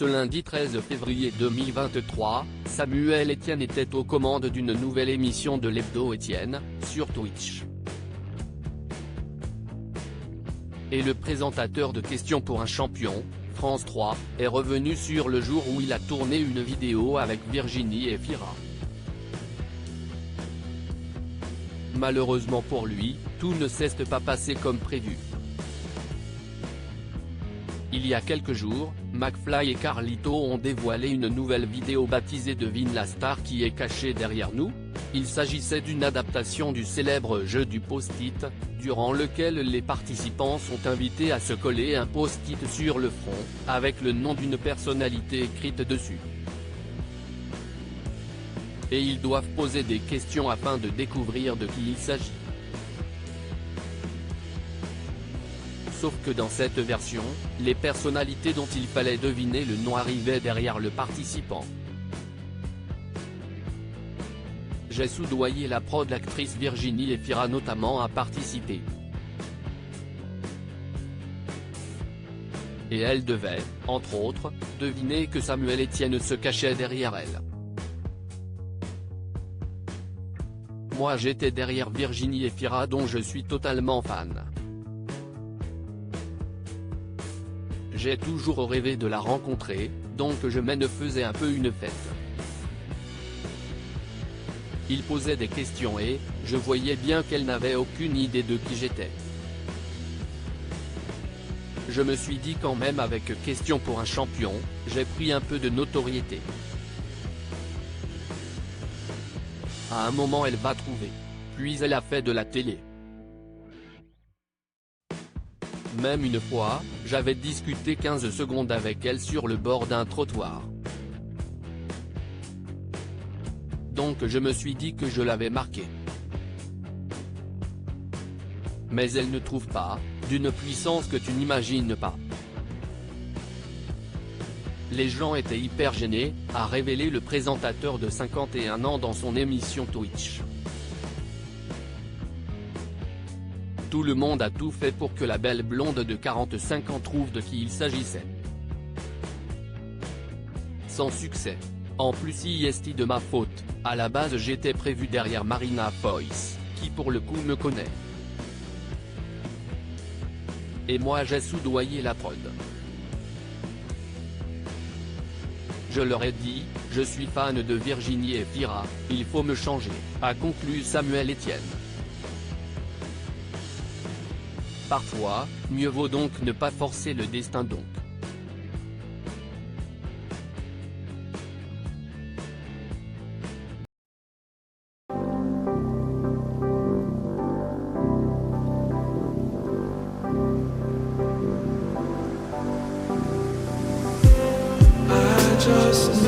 Ce lundi 13 février 2023, Samuel Etienne était aux commandes d'une nouvelle émission de l'Hebdo Etienne, sur Twitch. Et le présentateur de Questions pour un champion, France 3, est revenu sur le jour où il a tourné une vidéo avec Virginie Efira. Malheureusement pour lui, tout ne s'est pas passé comme prévu. Il y a quelques jours, McFly et Carlito ont dévoilé une nouvelle vidéo baptisée Devine la star qui est cachée derrière nous. Il s'agissait d'une adaptation du célèbre jeu du post-it, durant lequel les participants sont invités à se coller un post-it sur le front, avec le nom d'une personnalité écrite dessus. Et ils doivent poser des questions afin de découvrir de qui il s'agit. Sauf que dans cette version, les personnalités dont il fallait deviner le nom arrivaient derrière le participant. J'ai soudoyé la prod, l'actrice Virginie Efira notamment a participé. Et elle devait, entre autres, deviner que Samuel Etienne se cachait derrière elle. Moi j'étais derrière Virginie Efira dont je suis totalement fan. J'ai toujours rêvé de la rencontrer, donc je me faisais un peu une fête. Il posait des questions et, je voyais bien qu'elle n'avait aucune idée de qui j'étais. Je me suis dit quand même avec Questions pour un champion, j'ai pris un peu de notoriété. À un moment elle va trouver. Puis elle a fait de la télé. Même une fois, j'avais discuté 15 secondes avec elle sur le bord d'un trottoir. Donc je me suis dit que je l'avais marquée. Mais elle ne trouve pas, d'une puissance que tu n'imagines pas. Les gens étaient hyper gênés, a révélé le présentateur de 51 ans dans son émission Twitch. Tout le monde a tout fait pour que la belle blonde de 45 ans trouve de qui il s'agissait. Sans succès. En plus c'est de ma faute, à la base j'étais prévu derrière Marina Foïs, qui pour le coup me connaît. Et moi j'ai soudoyé la prod. Je leur ai dit, je suis fan de Virginie Efira, il faut me changer, a conclu Samuel Etienne. Parfois, mieux vaut donc ne pas forcer le destin donc. Just